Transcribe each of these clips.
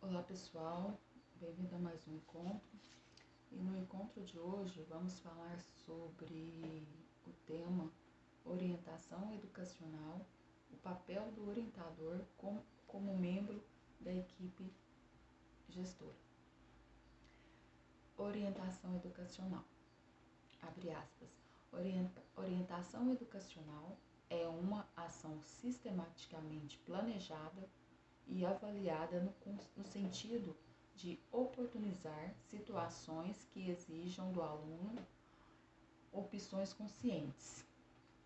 Olá pessoal, bem-vindo a mais um encontro. E no encontro de hoje vamos falar sobre o tema orientação educacional, o papel do orientador como membro da equipe gestora. Orientação educacional, abre aspas, orientação educacional é uma ação sistematicamente planejada e avaliada no sentido de oportunizar situações que exijam do aluno opções conscientes,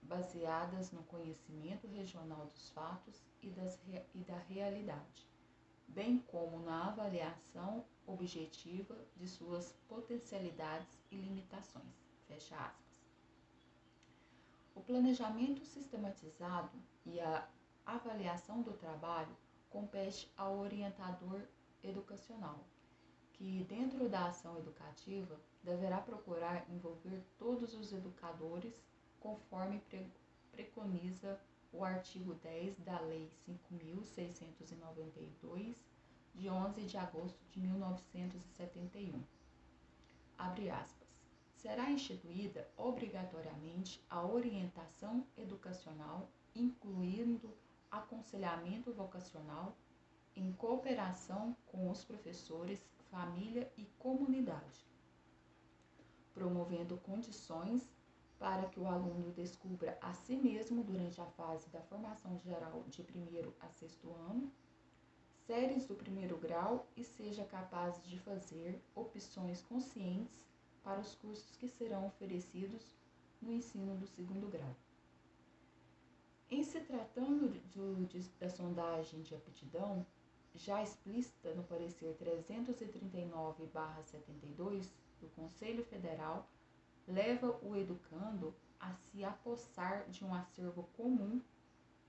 baseadas no conhecimento regional dos fatos e da realidade, bem como na avaliação objetiva de suas potencialidades e limitações. Fecha aspas. O planejamento sistematizado e a avaliação do trabalho compete ao orientador educacional, que, dentro da ação educativa, deverá procurar envolver todos os educadores, conforme preconiza o artigo 10 da Lei 5.692, de 11 de agosto de 1971. Abre aspas. Será instituída obrigatoriamente a orientação educacional, incluindo aconselhamento vocacional, em cooperação com os professores, família e comunidade, promovendo condições para que o aluno descubra a si mesmo durante a fase da formação geral de 1º a 6º ano, séries do 1º grau e seja capaz de fazer opções conscientes para os cursos que serão oferecidos no ensino do 2º grau. Em se tratando da sondagem de aptidão, já explícita no parecer 339/72 do Conselho Federal, leva o educando a se apossar de um acervo comum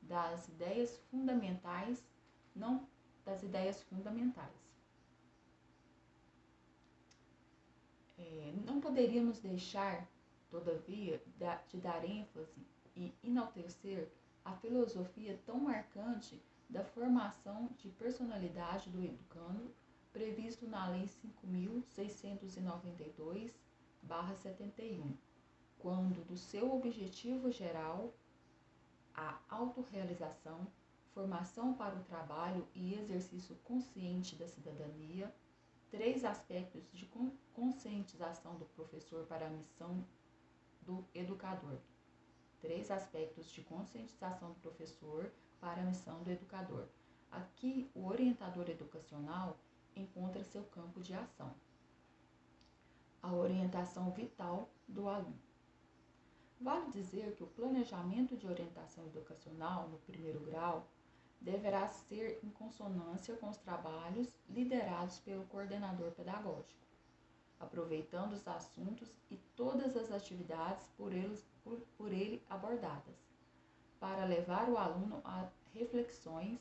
das ideias fundamentais, não das ideias fundamentais. Não poderíamos deixar, todavia, de dar ênfase e enaltecer a filosofia tão marcante da formação de personalidade do educando, previsto na Lei 5.692/71, quando do seu objetivo geral, a autorrealização, formação para o trabalho e exercício consciente da cidadania, 3 aspectos de conscientização do professor para a missão do educador. 3 aspectos de conscientização do professor para a missão do educador. Aqui, o orientador educacional encontra seu campo de ação. A orientação vital do aluno. Vale dizer que o planejamento de orientação educacional no 1º grau deverá ser em consonância com os trabalhos liderados pelo coordenador pedagógico, aproveitando os assuntos e todas as atividades por ele abordadas, para levar o aluno a reflexões,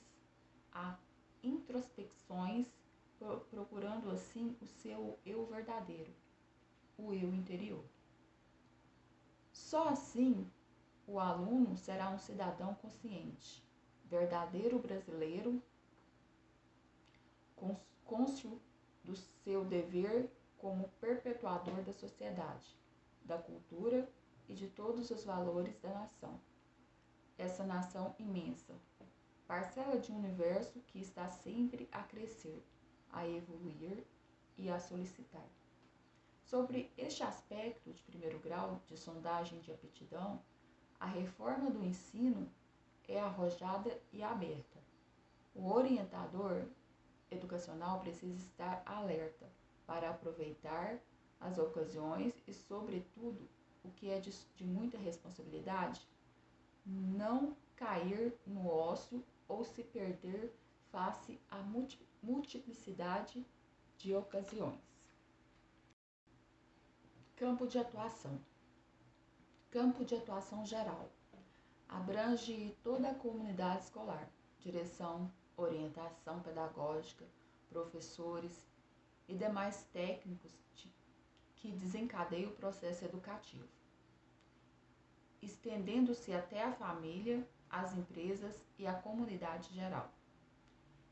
a introspecções, procurando assim o seu eu verdadeiro, o eu interior. Só assim o aluno será um cidadão consciente, verdadeiro brasileiro, cônscio do seu dever como perpetuador da sociedade, da cultura e de todos os valores da nação. Essa nação imensa, parcela de um universo que está sempre a crescer, a evoluir e a solicitar. Sobre este aspecto de 1º grau de sondagem de aptidão, a reforma do ensino é arrojada e aberta. O orientador educacional precisa estar alerta para aproveitar as ocasiões e, sobretudo, o que é de muita responsabilidade, não cair no ócio ou se perder face à multiplicidade de ocasiões. Campo de atuação. Campo de atuação geral. Abrange toda a comunidade escolar, direção, orientação pedagógica, professores e demais técnicos que desencadeiam o processo educativo, estendendo-se até a família, as empresas e a comunidade geral.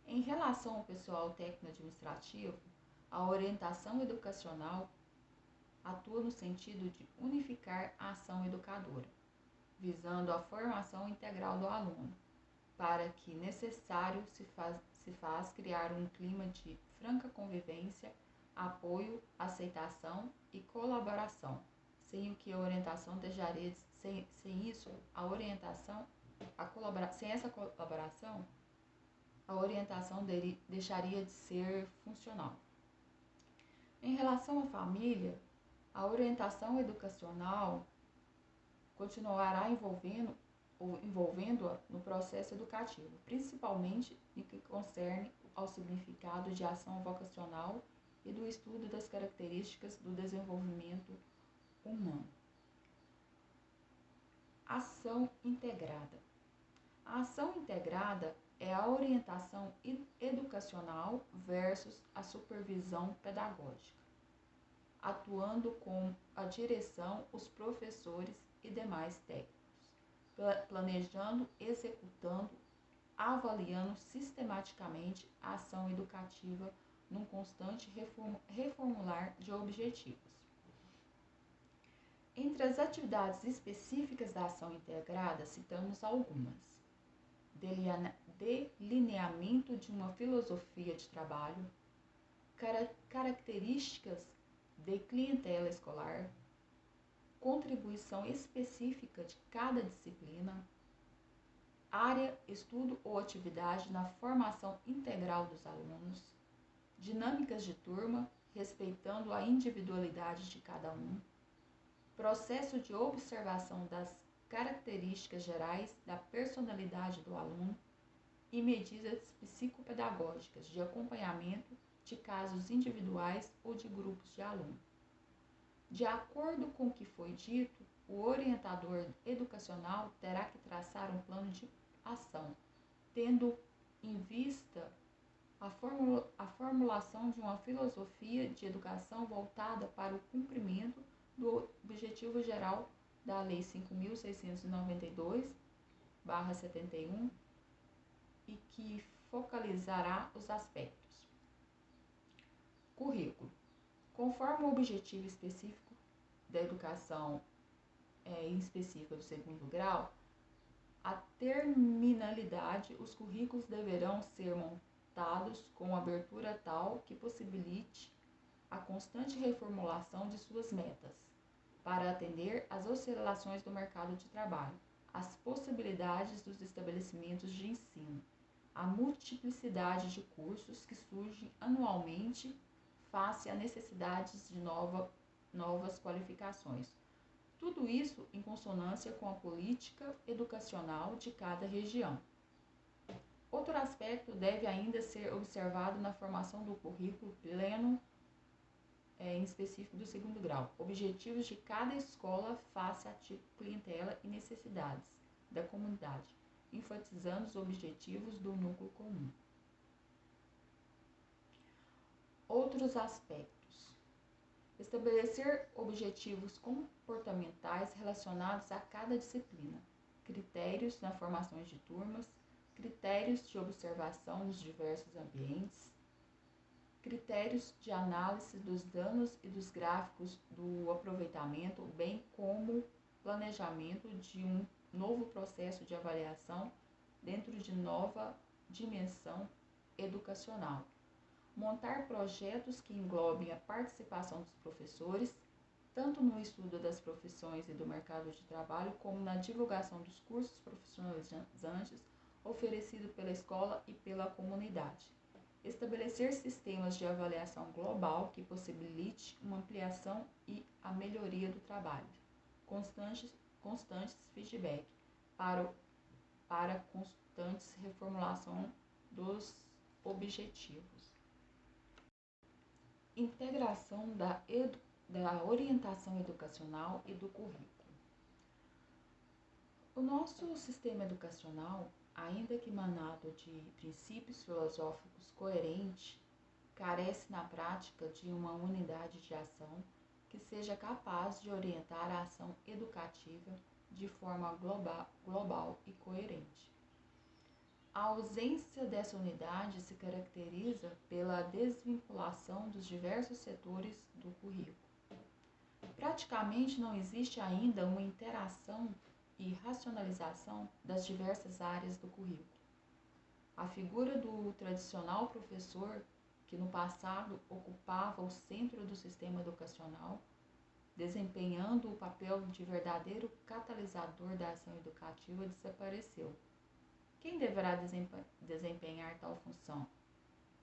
Em relação ao pessoal técnico-administrativo, a orientação educacional atua no sentido de unificar a ação educadora, visando a formação integral do aluno, para que necessário se faz criar um clima de franca convivência, apoio, aceitação e colaboração, sem o que a orientação deixaria sem isso, a orientação, sem essa colaboração, a orientação dele deixaria de ser funcional. Em relação à família, a orientação educacional continuará envolvendo-a no processo educativo, principalmente no que concerne ao significado de ação vocacional e do estudo das características do desenvolvimento humano. Ação integrada. A ação integrada é a orientação educacional versus a supervisão pedagógica, atuando com a direção, os professores e demais técnicos, planejando, executando, avaliando sistematicamente a ação educativa num constante reformular de objetivos. Entre as atividades específicas da ação integrada, citamos algumas: delineamento de uma filosofia de trabalho, características de clientela escolar, contribuição específica de cada disciplina, área, estudo ou atividade na formação integral dos alunos, dinâmicas de turma, respeitando a individualidade de cada um, processo de observação das características gerais da personalidade do aluno e medidas psicopedagógicas de acompanhamento de casos individuais ou de grupos de alunos. De acordo com o que foi dito, o orientador educacional terá que traçar um plano de ação, tendo em vista a formulação de uma filosofia de educação voltada para o cumprimento do objetivo geral da Lei 5.692/71 e que focalizará os aspectos. Currículo. Conforme o objetivo específico da educação específica do segundo grau, a terminalidade, os currículos deverão ser montados com abertura tal que possibilite a constante reformulação de suas metas, para atender às oscilações do mercado de trabalho, às possibilidades dos estabelecimentos de ensino, à multiplicidade de cursos que surgem anualmente face a necessidades de novas qualificações. Tudo isso em consonância com a política educacional de cada região. Outro aspecto deve ainda ser observado na formação do currículo pleno, em específico do segundo grau, objetivos de cada escola face a tipo, clientela e necessidades da comunidade, enfatizando os objetivos do núcleo comum. Outros aspectos: estabelecer objetivos comportamentais relacionados a cada disciplina, critérios na formação de turmas, critérios de observação nos diversos ambientes, critérios de análise dos danos e dos gráficos do aproveitamento, bem como planejamento de um novo processo de avaliação dentro de nova dimensão educacional. Montar projetos que englobem a participação dos professores, tanto no estudo das profissões e do mercado de trabalho, como na divulgação dos cursos profissionalizantes oferecidos pela escola e pela comunidade. Estabelecer sistemas de avaliação global que possibilite uma ampliação e a melhoria do trabalho. Constantes feedback para constantes reformulação dos objetivos. Integração da orientação educacional e do currículo. O nosso sistema educacional, ainda que manado de princípios filosóficos coerentes, carece na prática de uma unidade de ação que seja capaz de orientar a ação educativa de forma global e coerente. A ausência dessa unidade se caracteriza pela desvinculação dos diversos setores do currículo. Praticamente não existe ainda uma interação e racionalização das diversas áreas do currículo. A figura do tradicional professor, que no passado ocupava o centro do sistema educacional, desempenhando o papel de verdadeiro catalisador da ação educativa, desapareceu. Quem deverá desempenhar tal função?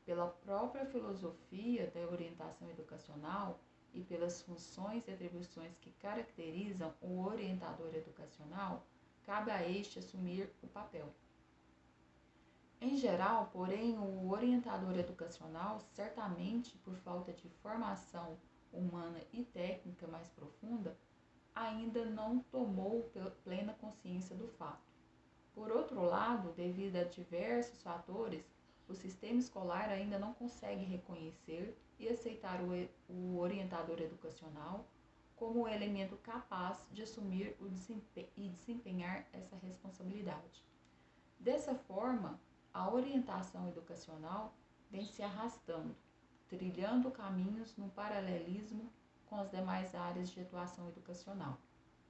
Pela própria filosofia da orientação educacional e pelas funções e atribuições que caracterizam o orientador educacional, cabe a este assumir o papel. Em geral, porém, o orientador educacional, certamente por falta de formação humana e técnica mais profunda, ainda não tomou plena consciência do fato. Por outro lado, devido a diversos fatores, o sistema escolar ainda não consegue reconhecer e aceitar o orientador educacional como o elemento capaz de assumir e desempenhar essa responsabilidade. Dessa forma, a orientação educacional vem se arrastando, trilhando caminhos no paralelismo com as demais áreas de atuação educacional,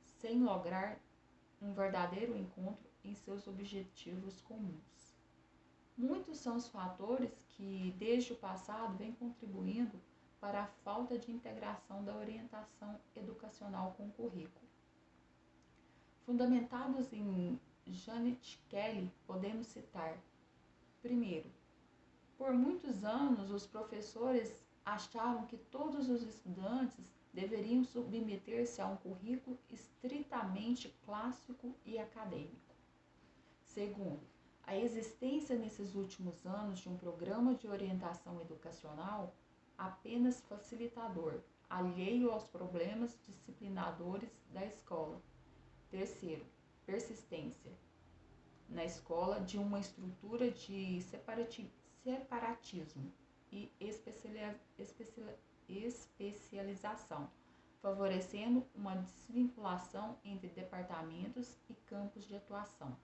sem lograr um verdadeiro encontro em seus objetivos comuns. Muitos são os fatores que, desde o passado, vêm contribuindo para a falta de integração da orientação educacional com o currículo. Fundamentados em Janet Kelly, podemos citar: primeiro, por muitos anos os professores acharam que todos os estudantes deveriam submeter-se a um currículo estritamente clássico e acadêmico. Segundo, a existência nesses últimos anos de um programa de orientação educacional apenas facilitador, alheio aos problemas disciplinadores da escola. Terceiro, persistência na escola de uma estrutura de separatismo e especialização, favorecendo uma desvinculação entre departamentos e campos de atuação.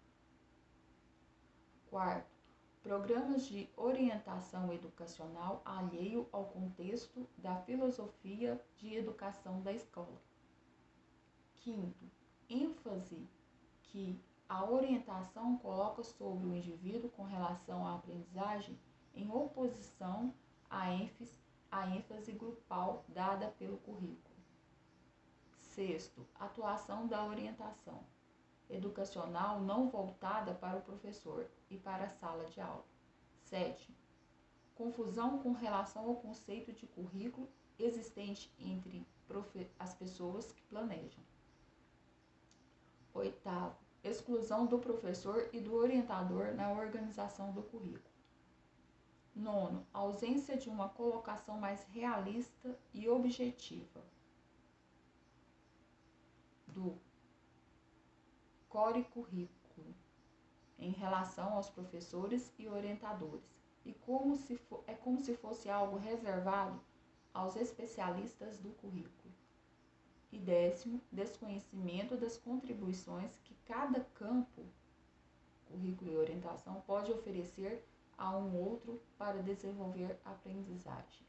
Quarto, programas de orientação educacional alheio ao contexto da filosofia de educação da escola. Quinto, ênfase que a orientação coloca sobre o indivíduo com relação à aprendizagem em oposição à ênfase grupal dada pelo currículo. Sexto, atuação da orientação educacional não voltada para o professor e para a sala de aula. Sétimo, confusão com relação ao conceito de currículo existente entre as pessoas que planejam. Oitavo, exclusão do professor e do orientador na organização do currículo. Nono, ausência de uma colocação mais realista e objetiva do core currículo em relação aos professores e orientadores, e como se fosse algo reservado aos especialistas do currículo. E décimo, desconhecimento das contribuições que cada campo, currículo e orientação, pode oferecer a um outro para desenvolver a aprendizagem.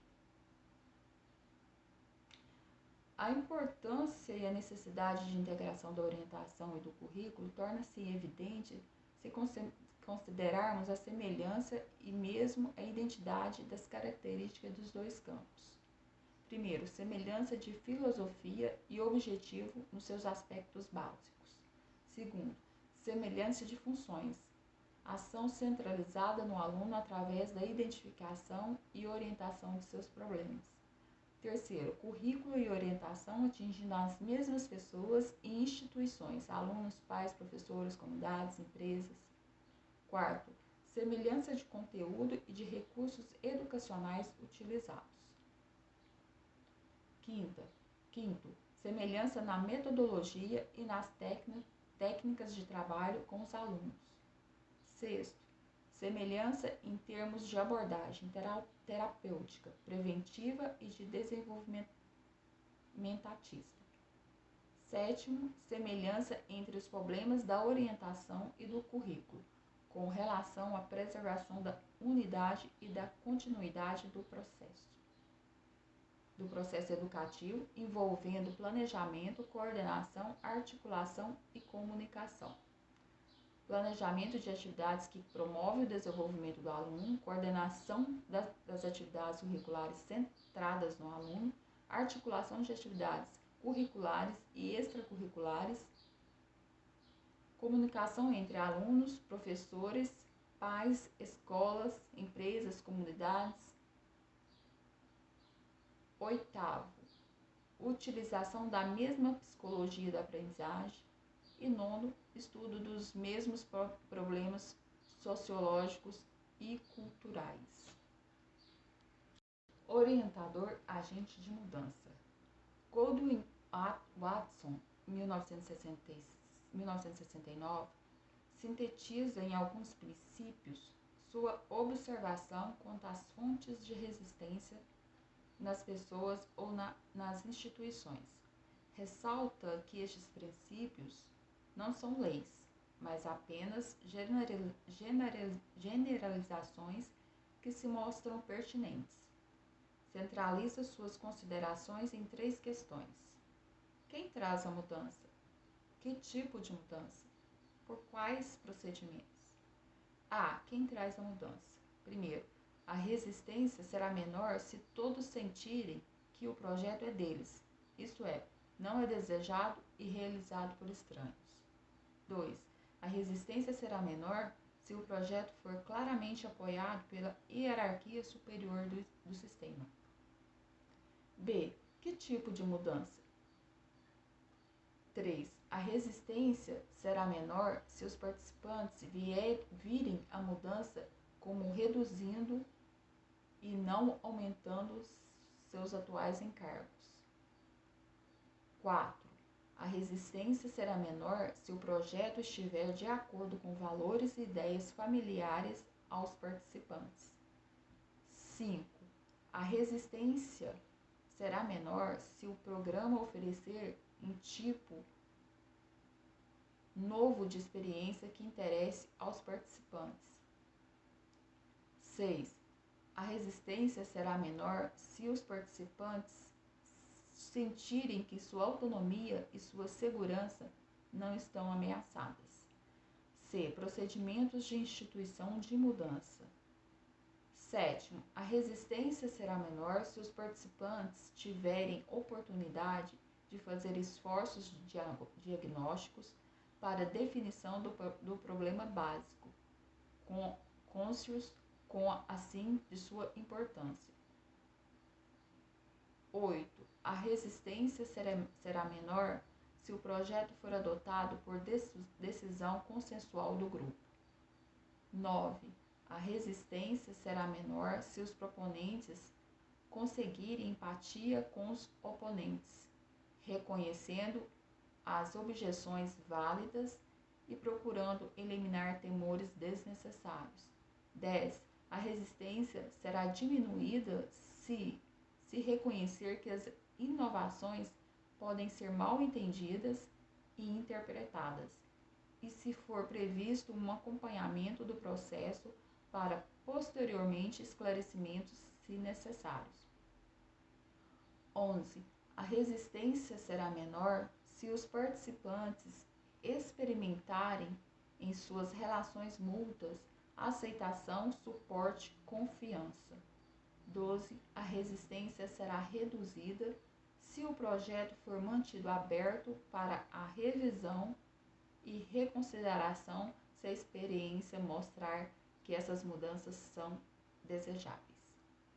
A importância e a necessidade de integração da orientação e do currículo torna-se evidente se considerarmos a semelhança e mesmo a identidade das características dos dois campos. Primeiro, semelhança de filosofia e objetivo nos seus aspectos básicos. Segundo, semelhança de funções. Ação centralizada no aluno através da identificação e orientação de seus problemas. Terceiro, currículo e orientação atingindo as mesmas pessoas e instituições, alunos, pais, professores, comunidades, empresas. Quarto, semelhança de conteúdo e de recursos educacionais utilizados. Quinto, semelhança na metodologia e nas técnicas de trabalho com os alunos. Sexto, semelhança em termos de abordagem terapêutica, preventiva e de desenvolvimentista. Sétimo, semelhança entre os problemas da orientação e do currículo, com relação à preservação da unidade e da continuidade do processo educativo, envolvendo planejamento, coordenação, articulação e comunicação. Planejamento de atividades que promove o desenvolvimento do aluno, coordenação das atividades curriculares centradas no aluno, articulação de atividades curriculares e extracurriculares, comunicação entre alunos, professores, pais, escolas, empresas, comunidades. Oitavo, utilização da mesma psicologia da aprendizagem. E nono, estudo dos mesmos problemas sociológicos e culturais. Orientador agente de mudança. Goldwin Watson, 1969, sintetiza em alguns princípios sua observação quanto às fontes de resistência nas pessoas ou nas instituições. Ressalta que estes princípios não são leis, mas apenas generalizações que se mostram pertinentes. Centraliza suas considerações em 3 questões. Quem traz a mudança? Que tipo de mudança? Por quais procedimentos? A. Quem traz a mudança? Primeiro, a resistência será menor se todos sentirem que o projeto é deles, isto é, não é desejado e realizado por estranhos. 2. A resistência será menor se o projeto for claramente apoiado pela hierarquia superior do sistema. B. Que tipo de mudança? 3. A resistência será menor se os participantes virem a mudança como reduzindo e não aumentando seus atuais encargos. 4. A resistência será menor se o projeto estiver de acordo com valores e ideias familiares aos participantes. 5. A resistência será menor se o programa oferecer um tipo novo de experiência que interesse aos participantes. 6. A resistência será menor se os participantes sentirem que sua autonomia e sua segurança não estão ameaçadas. C. Procedimentos de instituição de mudança. 7. A resistência será menor se os participantes tiverem oportunidade de fazer esforços diagnósticos para definição do problema básico, conscientes assim de sua importância. 8. A resistência será menor se o projeto for adotado por decisão consensual do grupo. 9. A resistência será menor se os proponentes conseguirem empatia com os oponentes, reconhecendo as objeções válidas e procurando eliminar temores desnecessários. 10. A resistência será diminuída se reconhecer que as inovações podem ser mal entendidas e interpretadas, e se for previsto um acompanhamento do processo para posteriormente esclarecimentos se necessários. 11. A resistência será menor se os participantes experimentarem em suas relações mútuas aceitação, suporte, confiança. 12. A resistência será reduzida se o projeto for mantido aberto para a revisão e reconsideração se a experiência mostrar que essas mudanças são desejáveis.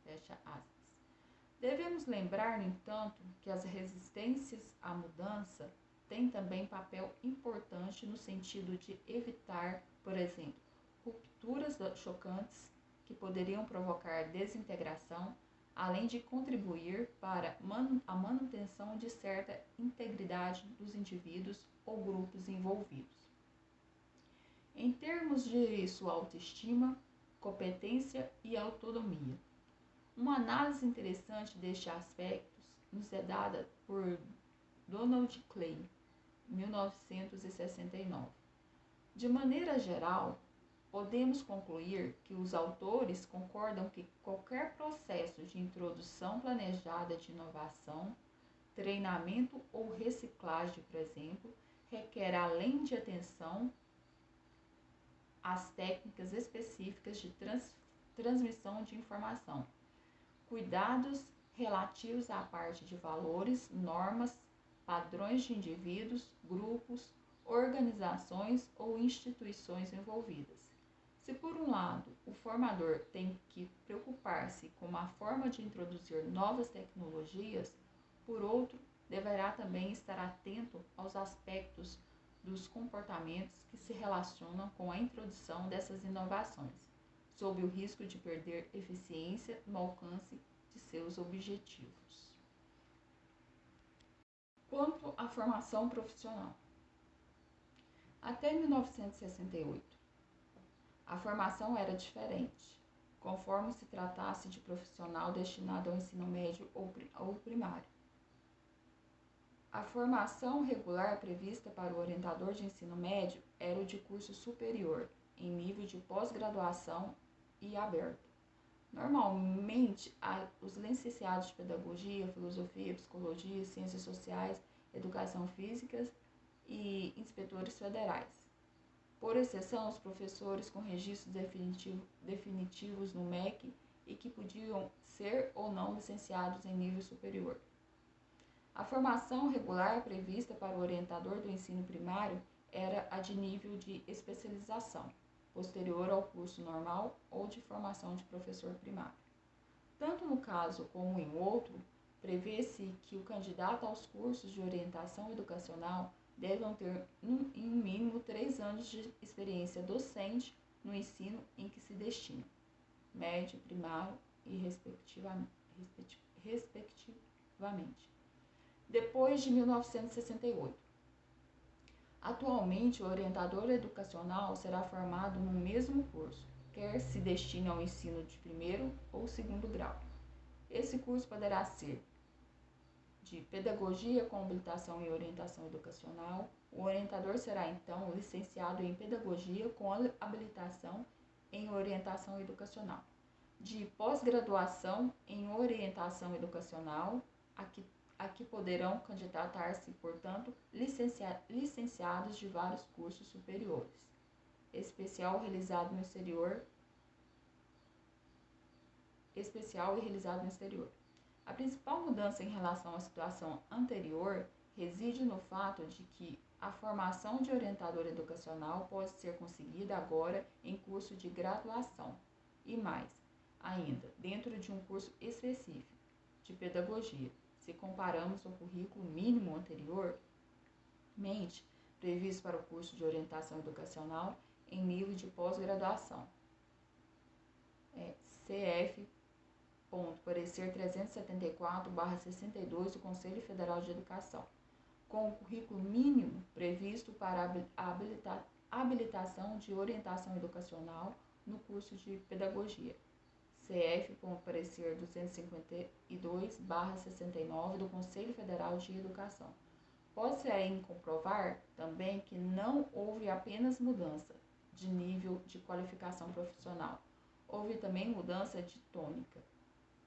Fecha aspas. Devemos lembrar, no entanto, que as resistências à mudança têm também papel importante no sentido de evitar, por exemplo, rupturas chocantes que poderiam provocar desintegração, além de contribuir para a manutenção de certa integridade dos indivíduos ou grupos envolvidos. Em termos de sua autoestima, competência e autonomia. Uma análise interessante destes aspectos nos é dada por Donald Clay, 1969. De maneira geral, podemos concluir que os autores concordam que qualquer processo de introdução planejada de inovação, treinamento ou reciclagem, por exemplo, requer, além de atenção às técnicas específicas de transmissão de informação, cuidados relativos à parte de valores, normas, padrões de indivíduos, grupos, organizações ou instituições envolvidas. Se, por um lado, o formador tem que preocupar-se com uma forma de introduzir novas tecnologias, por outro, deverá também estar atento aos aspectos dos comportamentos que se relacionam com a introdução dessas inovações, sob o risco de perder eficiência no alcance de seus objetivos. Quanto à formação profissional, até 1968, a formação era diferente, conforme se tratasse de profissional destinado ao ensino médio ou primário. A formação regular prevista para o orientador de ensino médio era o de curso superior, em nível de pós-graduação e aberto. Normalmente, os licenciados de Pedagogia, Filosofia, Psicologia, Ciências Sociais, Educação Física e inspetores federais. Por exceção, os professores com registros definitivos no MEC e que podiam ser ou não licenciados em nível superior. A formação regular prevista para o orientador do ensino primário era a de nível de especialização, posterior ao curso normal ou de formação de professor primário. Tanto no caso como em outro, prevê-se que o candidato aos cursos de orientação educacional devam ter, em mínimo, 3 anos de experiência docente no ensino em que se destina, médio, primário e respectivamente. Depois de 1968. Atualmente, o orientador educacional será formado no mesmo curso, quer se destine ao ensino de primeiro ou segundo grau. Esse curso poderá ser de pedagogia com habilitação em orientação educacional. O orientador será, então, licenciado em pedagogia com habilitação em orientação educacional. De pós-graduação em orientação educacional, a que poderão candidatar-se, portanto, licenciados de vários cursos superiores, especial e realizado no exterior. A principal mudança em relação à situação anterior reside no fato de que a formação de orientador educacional pode ser conseguida agora em curso de graduação e mais ainda, dentro de um curso específico de pedagogia, se comparamos o currículo mínimo anteriormente previsto para o curso de orientação educacional em nível de pós-graduação. CF. Parecer 374/62 do Conselho Federal de Educação, com o currículo mínimo previsto para a habilitação de orientação educacional no curso de pedagogia. CF. Parecer 252/69 do Conselho Federal de Educação. Pode-se ainda comprovar também que não houve apenas mudança de nível de qualificação profissional, houve também mudança de tônica.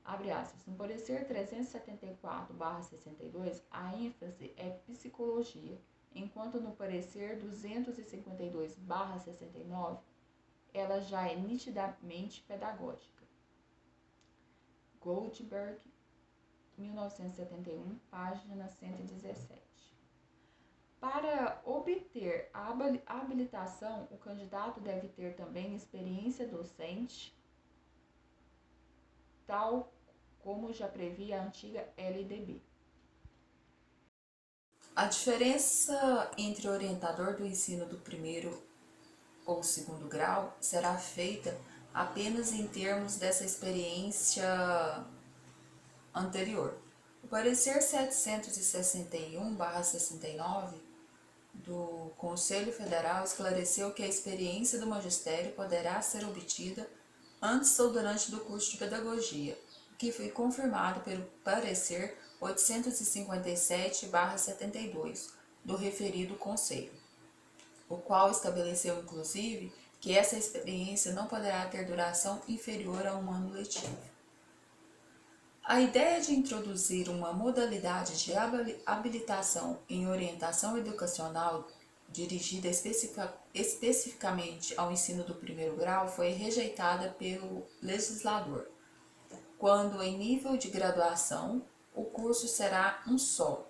Abre aspas, no parecer 374/62, a ênfase é psicologia, enquanto no parecer 252/69, ela já é nitidamente pedagógica. Goldberg, 1971, página 117. Para obter a habilitação, o candidato deve ter também experiência docente, tal como já previa a antiga LDB. A diferença entre orientador do ensino do primeiro ou segundo grau será feita apenas em termos dessa experiência anterior. O parecer 761/69 do Conselho Federal esclareceu que a experiência do magistério poderá ser obtida antes ou durante do curso de pedagogia, o que foi confirmado pelo parecer 857/72 do referido Conselho, o qual estabeleceu, inclusive, que essa experiência não poderá ter duração inferior a um ano letivo. A ideia de introduzir uma modalidade de habilitação em orientação educacional dirigida especificamente ao ensino do primeiro grau foi rejeitada pelo legislador, quando em nível de graduação o curso será um só,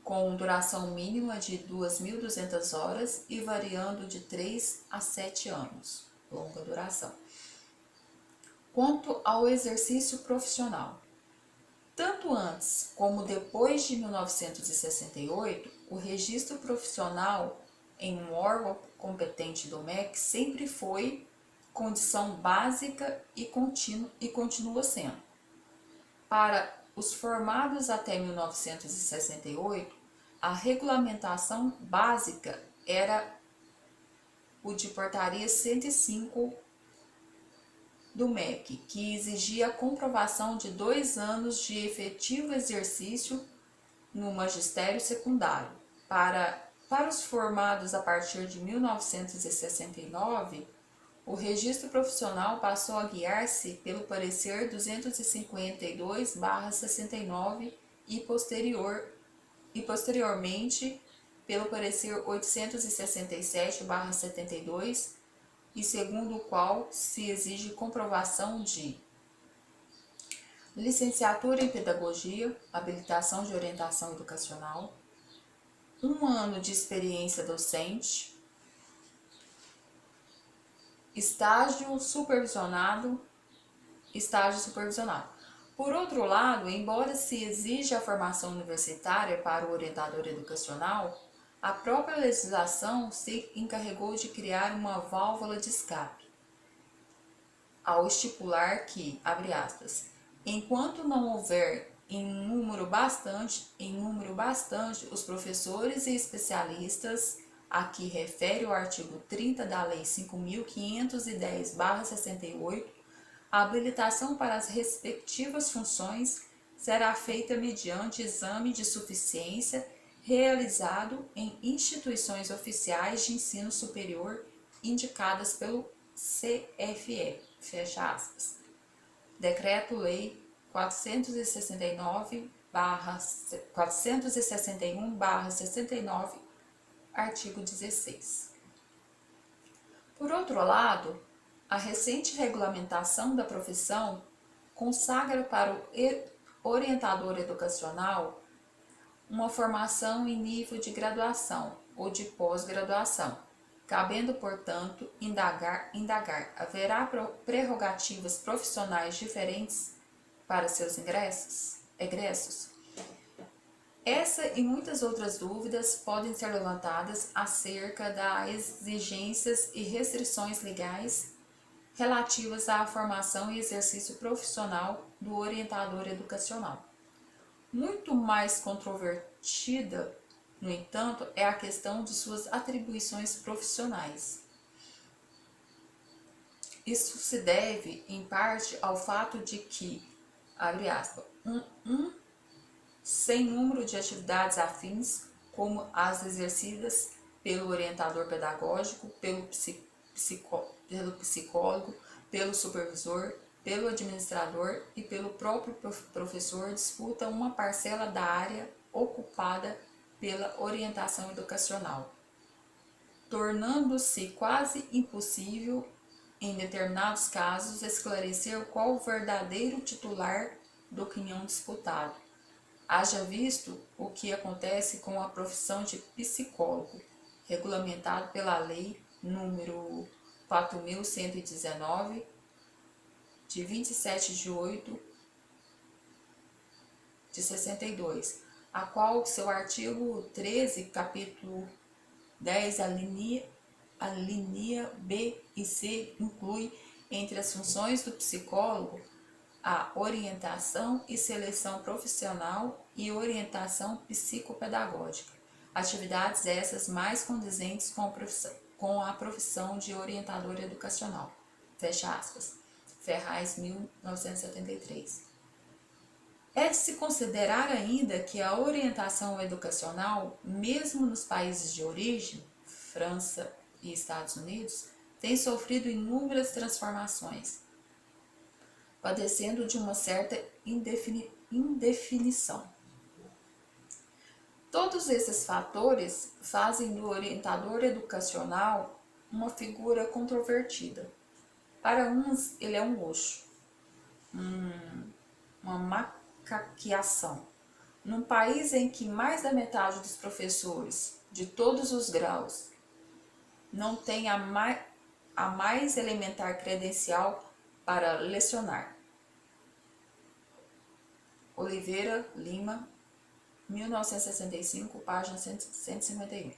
com duração mínima de 2.200 horas e variando de 3 a 7 anos, longa duração. Quanto ao exercício profissional, tanto antes como depois de 1968, o registro profissional em um órgão competente do MEC sempre foi condição básica e continua sendo. Para os formados até 1968, a regulamentação básica era o de Portaria 105 do MEC, que exigia a comprovação de 2 anos de efetivo exercício no magistério secundário. Para os formados a partir de 1969, o registro profissional passou a guiar-se pelo parecer 252/69 e posteriormente pelo parecer 867/72, e segundo o qual se exige comprovação de licenciatura em pedagogia, habilitação de orientação educacional, 1 ano de experiência docente, estágio supervisionado. Por outro lado, embora se exija a formação universitária para o orientador educacional, a própria legislação se encarregou de criar uma válvula de escape, ao estipular que, abre aspas, enquanto não houver em número bastante os professores e especialistas a que refere o artigo 30 da Lei 5.510/68, a habilitação para as respectivas funções será feita mediante exame de suficiência realizado em instituições oficiais de ensino superior indicadas pelo CFE, fecha aspas. Decreto-Lei 461/69, artigo 16. Por outro lado, a recente regulamentação da profissão consagra para o orientador educacional uma formação em nível de graduação ou de pós-graduação, cabendo, portanto, indagar, haverá prerrogativas profissionais diferentes para seus egressos? Essa e muitas outras dúvidas podem ser levantadas acerca das exigências e restrições legais relativas à formação e exercício profissional do orientador educacional. Muito mais controvertida, no entanto, é a questão de suas atribuições profissionais. Isso se deve, em parte, ao fato de que, abre aspas, sem número de atividades afins, como as exercidas pelo orientador pedagógico, pelo psicólogo, pelo supervisor, pelo administrador e pelo próprio professor, disputa uma parcela da área ocupada pela orientação educacional, tornando-se quase impossível, em determinados casos, esclarecer qual o verdadeiro titular do quinhão disputado. Haja visto o que acontece com a profissão de psicólogo, regulamentado pela Lei número 4.119, de 27 de 8 de 62, a qual seu artigo 13, capítulo 10, a linha B e C inclui entre as funções do psicólogo a orientação e seleção profissional e orientação psicopedagógica, atividades essas mais condizentes com a profissão de orientador educacional, fecha aspas, Ferraz, 1973. É de se considerar ainda que a orientação educacional, mesmo nos países de origem, França e Estados Unidos, tem sofrido inúmeras transformações, padecendo de uma certa indefinição. Todos esses fatores fazem do orientador educacional uma figura controvertida. Para uns, ele é um luxo, uma macaqueação. Num país em que mais da metade dos professores, de todos os graus, não tem a mais elementar credencial para lecionar. Oliveira Lima, 1965, página 151.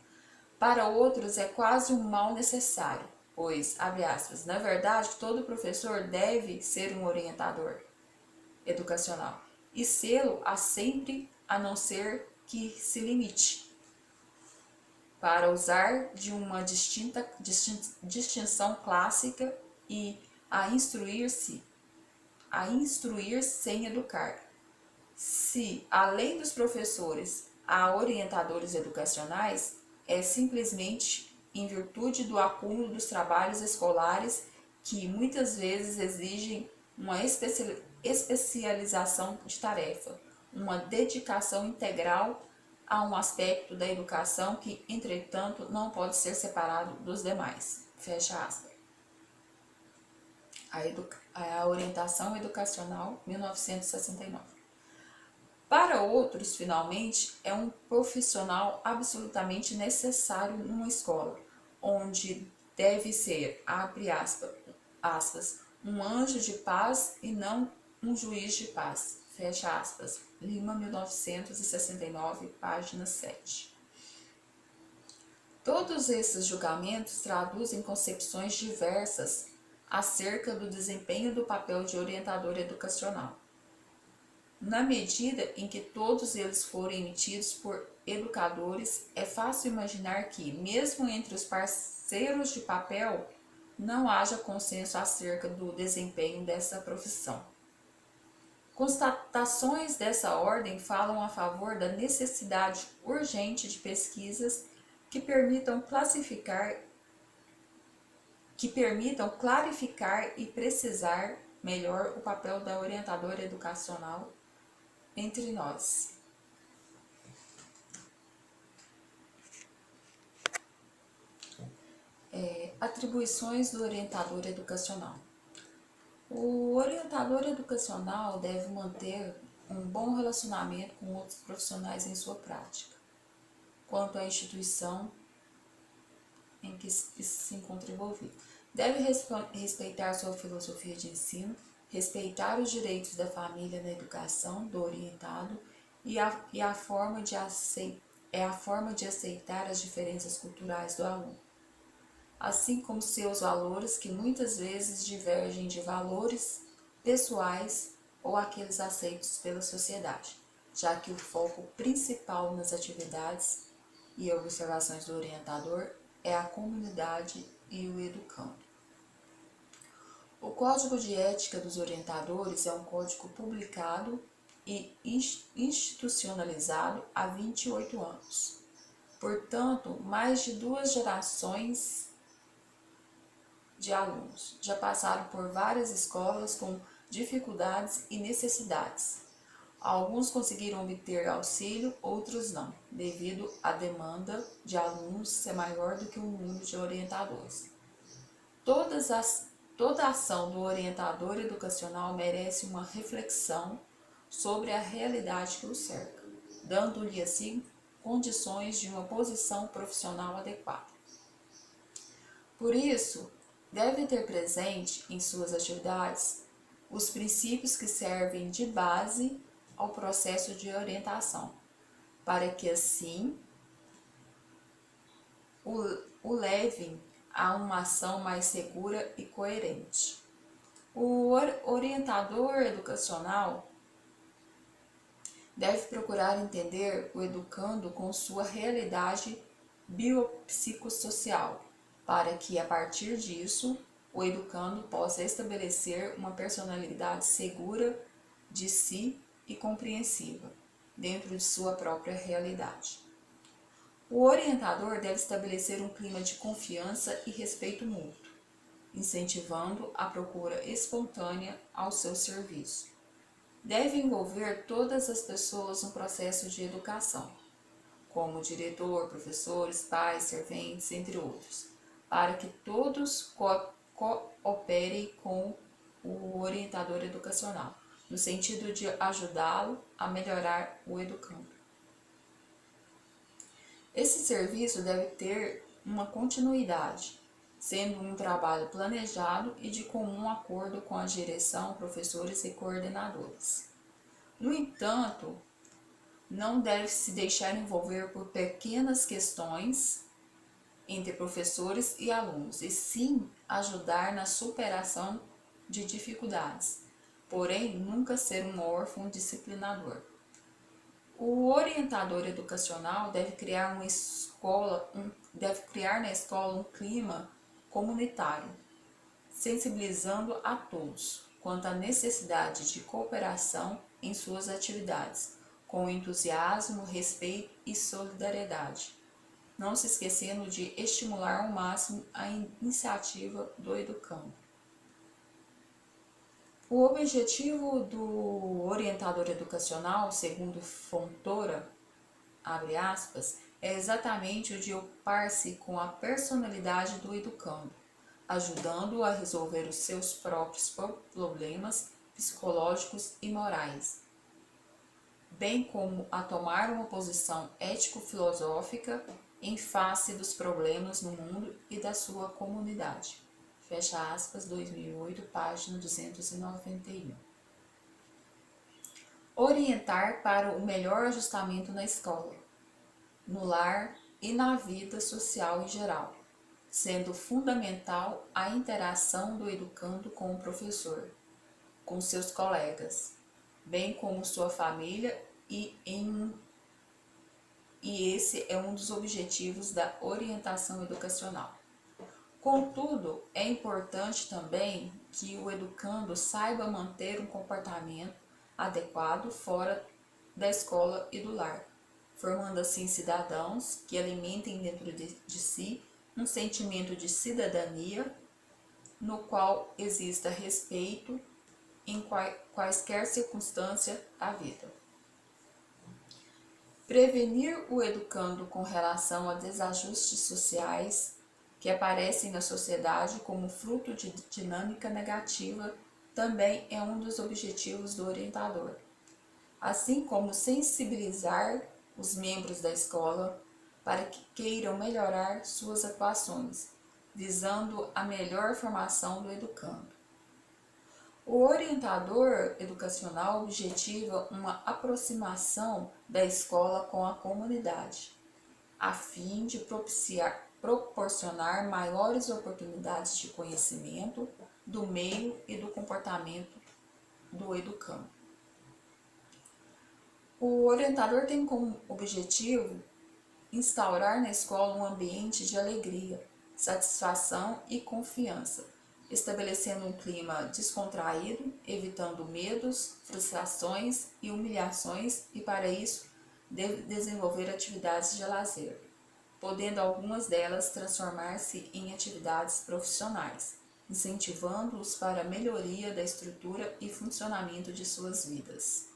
Para outros é quase um mal necessário, pois, abre aspas, na verdade, todo professor deve ser um orientador educacional, e sê-lo há sempre, a não ser que se limite, para usar de uma distinção clássica, e a instruir sem educar. Se, além dos professores, há orientadores educacionais, é simplesmente em virtude do acúmulo dos trabalhos escolares que muitas vezes exigem uma especialização de tarefa, uma dedicação integral a um aspecto da educação que, entretanto, não pode ser separado dos demais. Fecha aspas. A orientação educacional, 1969. Para outros, finalmente, é um profissional absolutamente necessário numa escola, onde deve ser, abre aspas, um anjo de paz e não um juiz de paz, fecha aspas. Lima, 1969, página 7. Todos esses julgamentos traduzem concepções diversas acerca do desempenho do papel de orientador educacional. Na medida em que todos eles forem emitidos por educadores, é fácil imaginar que, mesmo entre os parceiros de papel, não haja consenso acerca do desempenho dessa profissão. Constatações dessa ordem falam a favor da necessidade urgente de pesquisas que permitam clarificar e precisar melhor o papel da orientadora educacional entre nós. Atribuições do orientador educacional. O orientador educacional deve manter um bom relacionamento com outros profissionais em sua prática, quanto à instituição em que se encontra envolvido. Deve respeitar sua filosofia de ensino, respeitar os direitos da família na educação do orientado e a forma de aceitar as diferenças culturais do aluno, assim como seus valores, que muitas vezes divergem de valores pessoais ou aqueles aceitos pela sociedade, já que o foco principal nas atividades e observações do orientador é a comunidade e o educando. O Código de Ética dos Orientadores é um código publicado e institucionalizado há 28 anos. Portanto, mais de 2 gerações de alunos já passaram por várias escolas com dificuldades e necessidades. Alguns conseguiram obter auxílio, outros não, devido à demanda de alunos ser maior do que o número de orientadores. Toda a ação do orientador educacional merece uma reflexão sobre a realidade que o cerca, dando-lhe assim condições de uma posição profissional adequada. Por isso, deve ter presente em suas atividades os princípios que servem de base ao processo de orientação, para que assim o levem a uma ação mais segura e coerente. O orientador educacional deve procurar entender o educando com sua realidade biopsicossocial, para que, a partir disso, o educando possa estabelecer uma personalidade segura de si e compreensiva, dentro de sua própria realidade. O orientador deve estabelecer um clima de confiança e respeito mútuo, incentivando a procura espontânea ao seu serviço. Deve envolver todas as pessoas no processo de educação, como diretor, professores, pais, serventes, entre outros, para que todos cooperem com o orientador educacional, no sentido de ajudá-lo a melhorar o educando. Esse serviço deve ter uma continuidade, sendo um trabalho planejado e de comum acordo com a direção, professores e coordenadores. No entanto, não deve se deixar envolver por pequenas questões entre professores e alunos, e sim ajudar na superação de dificuldades, porém nunca ser um órfão disciplinador. O orientador educacional deve criar na escola um clima comunitário, sensibilizando a todos quanto à necessidade de cooperação em suas atividades, com entusiasmo, respeito e solidariedade, não se esquecendo de estimular ao máximo a iniciativa do educando. O objetivo do orientador educacional, segundo Fontoura, abre aspas, é exatamente o de ocupar-se com a personalidade do educando, ajudando-o a resolver os seus próprios problemas psicológicos e morais, bem como a tomar uma posição ético-filosófica em face dos problemas no mundo e da sua comunidade. Fecha aspas, 2008, página 291. Orientar para o melhor ajustamento na escola, no lar e na vida social em geral, sendo fundamental a interação do educando com o professor, com seus colegas, bem como sua família e esse é um dos objetivos da orientação educacional. Contudo, é importante também que o educando saiba manter um comportamento adequado fora da escola e do lar, formando assim cidadãos que alimentem dentro de si um sentimento de cidadania, no qual exista respeito em quaisquer circunstâncias da vida. Prevenir o educando com relação a desajustes sociais que aparecem na sociedade como fruto de dinâmica negativa também é um dos objetivos do orientador, assim como sensibilizar os membros da escola para que queiram melhorar suas atuações, visando a melhor formação do educando. O orientador educacional objetiva uma aproximação da escola com a comunidade, a fim de proporcionar maiores oportunidades de conhecimento do meio e do comportamento do educando. O orientador tem como objetivo instaurar na escola um ambiente de alegria, satisfação e confiança, estabelecendo um clima descontraído, evitando medos, frustrações e humilhações e, para isso, deve desenvolver atividades de lazer, podendo algumas delas transformar-se em atividades profissionais, incentivando-os para a melhoria da estrutura e funcionamento de suas vidas.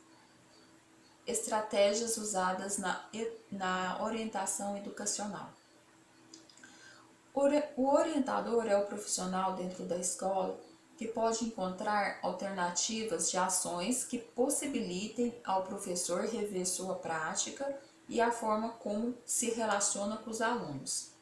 Estratégias usadas na orientação educacional. O orientador é o profissional dentro da escola que pode encontrar alternativas de ações que possibilitem ao professor rever sua prática e a forma como se relaciona com os alunos,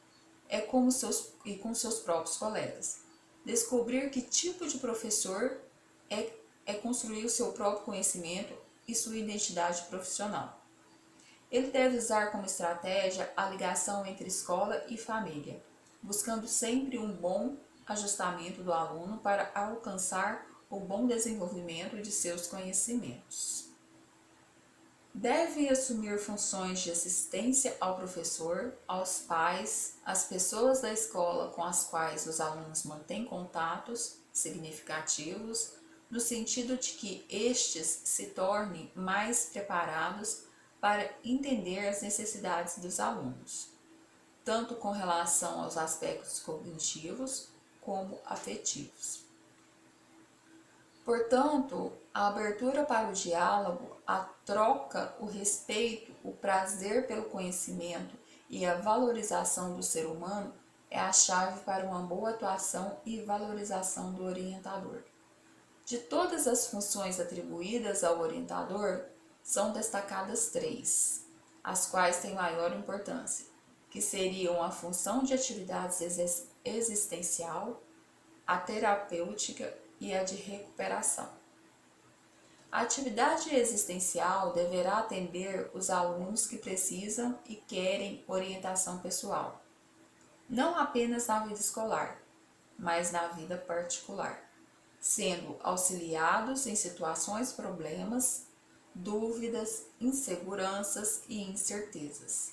com seus próprios colegas. Descobrir que tipo de professor é construir o seu próprio conhecimento e sua identidade profissional. Ele deve usar como estratégia a ligação entre escola e família, buscando sempre um bom ajustamento do aluno para alcançar o bom desenvolvimento de seus conhecimentos. Deve assumir funções de assistência ao professor, aos pais, às pessoas da escola com as quais os alunos mantêm contatos significativos, no sentido de que estes se tornem mais preparados para entender as necessidades dos alunos, tanto com relação aos aspectos cognitivos, como afetivos. Portanto, a abertura para o diálogo, a troca, o respeito, o prazer pelo conhecimento e a valorização do ser humano é a chave para uma boa atuação e valorização do orientador. De todas as funções atribuídas ao orientador, são destacadas 3, as quais têm maior importância, que seriam a função de atividades existencial, a terapêutica e a de recuperação. A atividade existencial deverá atender os alunos que precisam e querem orientação pessoal, não apenas na vida escolar, mas na vida particular, sendo auxiliados em situações, problemas, dúvidas, inseguranças e incertezas.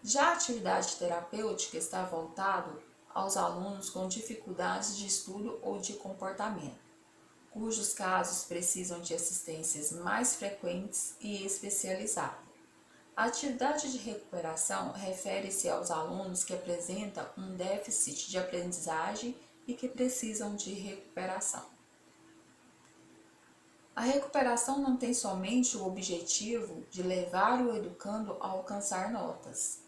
Já a atividade terapêutica está voltado aos alunos com dificuldades de estudo ou de comportamento, cujos casos precisam de assistências mais frequentes e especializadas. A atividade de recuperação refere-se aos alunos que apresentam um déficit de aprendizagem e que precisam de recuperação. A recuperação não tem somente o objetivo de levar o educando a alcançar notas,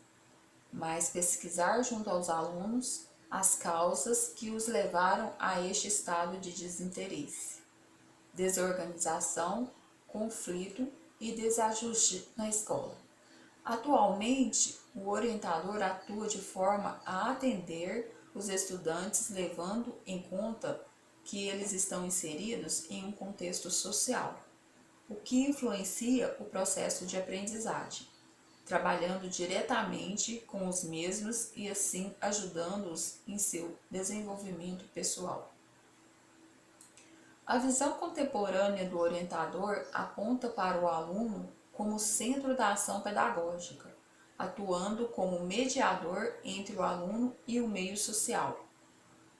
mas pesquisar junto aos alunos as causas que os levaram a este estado de desinteresse, desorganização, conflito e desajuste na escola. Atualmente, o orientador atua de forma a atender os estudantes, levando em conta que eles estão inseridos em um contexto social, o que influencia o processo de aprendizagem, trabalhando diretamente com os mesmos e assim ajudando-os em seu desenvolvimento pessoal. A visão contemporânea do orientador aponta para o aluno como centro da ação pedagógica, atuando como mediador entre o aluno e o meio social.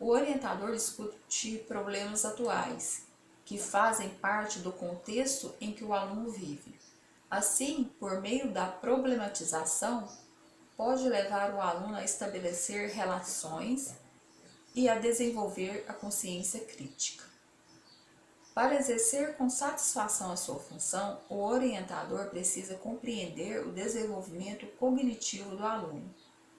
O orientador discute problemas atuais, que fazem parte do contexto em que o aluno vive. Assim, por meio da problematização, pode levar o aluno a estabelecer relações e a desenvolver a consciência crítica. Para exercer com satisfação a sua função, o orientador precisa compreender o desenvolvimento cognitivo do aluno,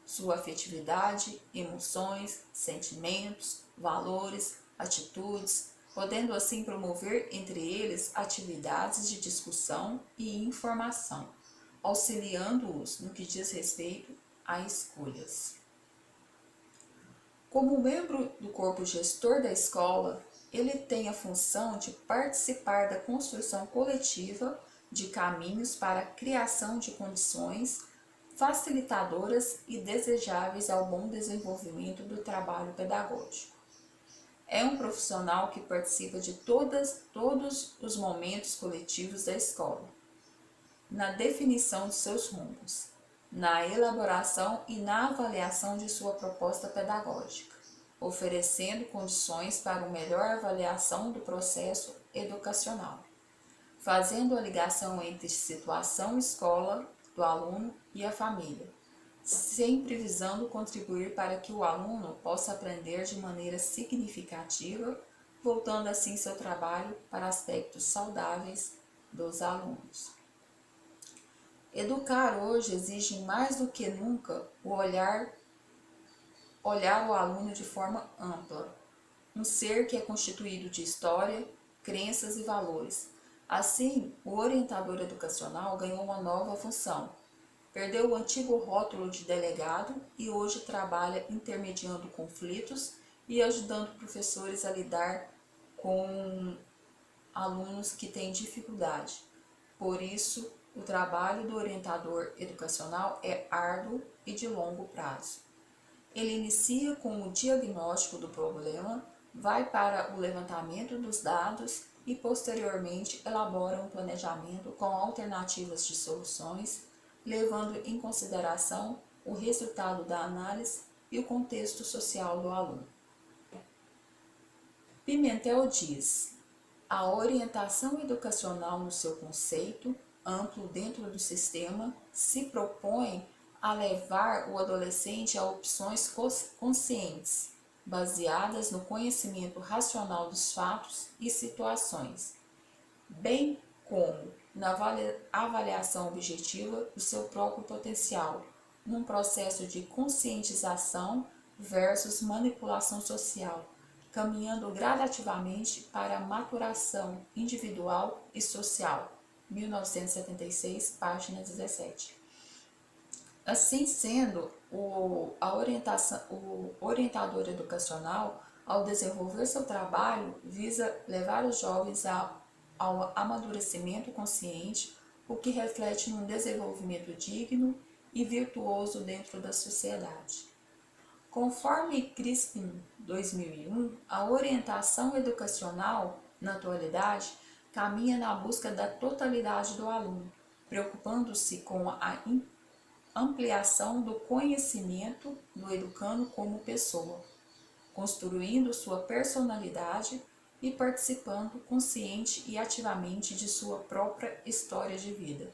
sua afetividade, emoções, sentimentos, valores, atitudes, podendo assim promover entre eles atividades de discussão e informação, auxiliando-os no que diz respeito a escolhas. Como membro do corpo gestor da escola, ele tem a função de participar da construção coletiva de caminhos para a criação de condições facilitadoras e desejáveis ao bom desenvolvimento do trabalho pedagógico. É um profissional que participa de todos os momentos coletivos da escola, na definição de seus rumos, na elaboração e na avaliação de sua proposta pedagógica, oferecendo condições para uma melhor avaliação do processo educacional, fazendo a ligação entre situação escola do aluno e a família, sempre visando contribuir para que o aluno possa aprender de maneira significativa, voltando assim seu trabalho para aspectos saudáveis dos alunos. Educar hoje exige mais do que nunca o olhar o aluno de forma ampla, um ser que é constituído de história, crenças e valores. Assim, o orientador educacional ganhou uma nova função. Perdeu o antigo rótulo de delegado e hoje trabalha intermediando conflitos e ajudando professores a lidar com alunos que têm dificuldade. Por isso, o trabalho do orientador educacional é árduo e de longo prazo. Ele inicia com o diagnóstico do problema, vai para o levantamento dos dados e, posteriormente, elabora um planejamento com alternativas de soluções, levando em consideração o resultado da análise e o contexto social do aluno. Pimentel diz: a orientação educacional no seu conceito amplo dentro do sistema se propõe a levar o adolescente a opções conscientes, baseadas no conhecimento racional dos fatos e situações, bem como na avaliação objetiva do seu próprio potencial, num processo de conscientização versus manipulação social, caminhando gradativamente para a maturação individual e social. 1976, página 17. Assim sendo, o orientador educacional, ao desenvolver seu trabalho, visa levar os jovens ao amadurecimento consciente, o que reflete num desenvolvimento digno e virtuoso dentro da sociedade. Conforme Crispin 2001, a orientação educacional, na atualidade, caminha na busca da totalidade do aluno, preocupando-se com a ampliação do conhecimento do educando como pessoa, construindo sua personalidade e participando consciente e ativamente de sua própria história de vida,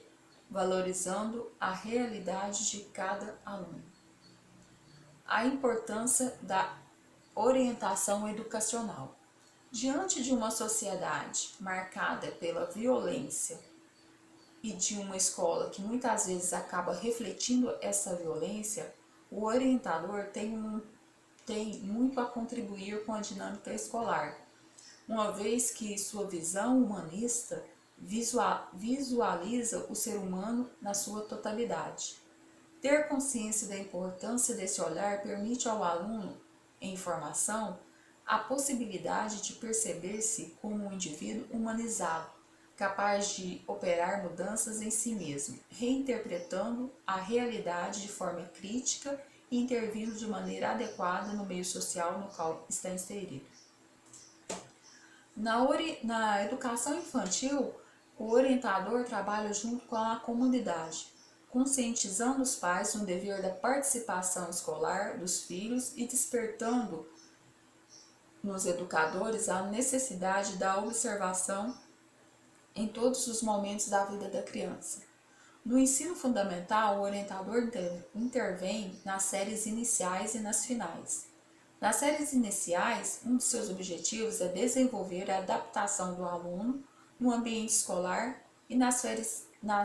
valorizando a realidade de cada aluno. A importância da orientação educacional. Diante de uma sociedade marcada pela violência e de uma escola que muitas vezes acaba refletindo essa violência, o orientador tem muito a contribuir com a dinâmica escolar, uma vez que sua visão humanista visualiza o ser humano na sua totalidade. Ter consciência da importância desse olhar permite ao aluno em formação a possibilidade de perceber-se como um indivíduo humanizado, capaz de operar mudanças em si mesmo, reinterpretando a realidade de forma crítica e intervindo de maneira adequada no meio social no qual está inserido. Na educação infantil, o orientador trabalha junto com a comunidade, conscientizando os pais no dever da participação escolar dos filhos e despertando nos educadores a necessidade da observação em todos os momentos da vida da criança. No ensino fundamental, o orientador intervém nas séries iniciais e nas finais. Nas séries iniciais, um dos seus objetivos é desenvolver a adaptação do aluno no ambiente escolar e nas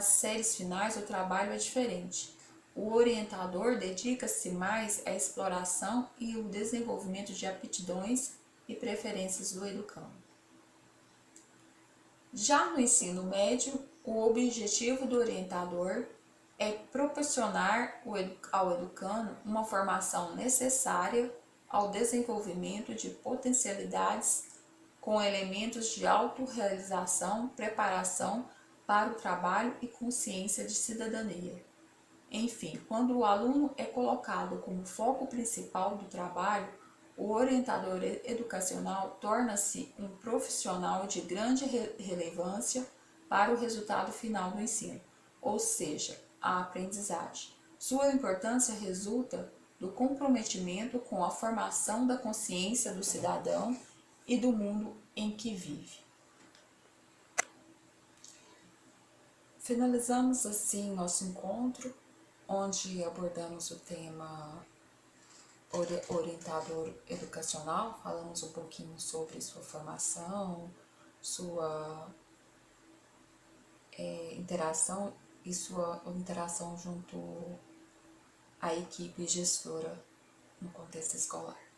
séries finais o trabalho é diferente. O orientador dedica-se mais à exploração e o desenvolvimento de aptidões e preferências do educando. Já no ensino médio, o objetivo do orientador é proporcionar ao educando uma formação necessária ao desenvolvimento de potencialidades com elementos de autorrealização, preparação para o trabalho e consciência de cidadania. Enfim, quando o aluno é colocado como foco principal do trabalho, o orientador educacional torna-se um profissional de grande relevância para o resultado final do ensino, ou seja, a aprendizagem. Sua importância resulta do comprometimento com a formação da consciência do cidadão e do mundo em que vive. Finalizamos assim nosso encontro, onde abordamos o tema orientador educacional, falamos um pouquinho sobre sua formação, sua interação e sua interação junto à equipe gestora no contexto escolar.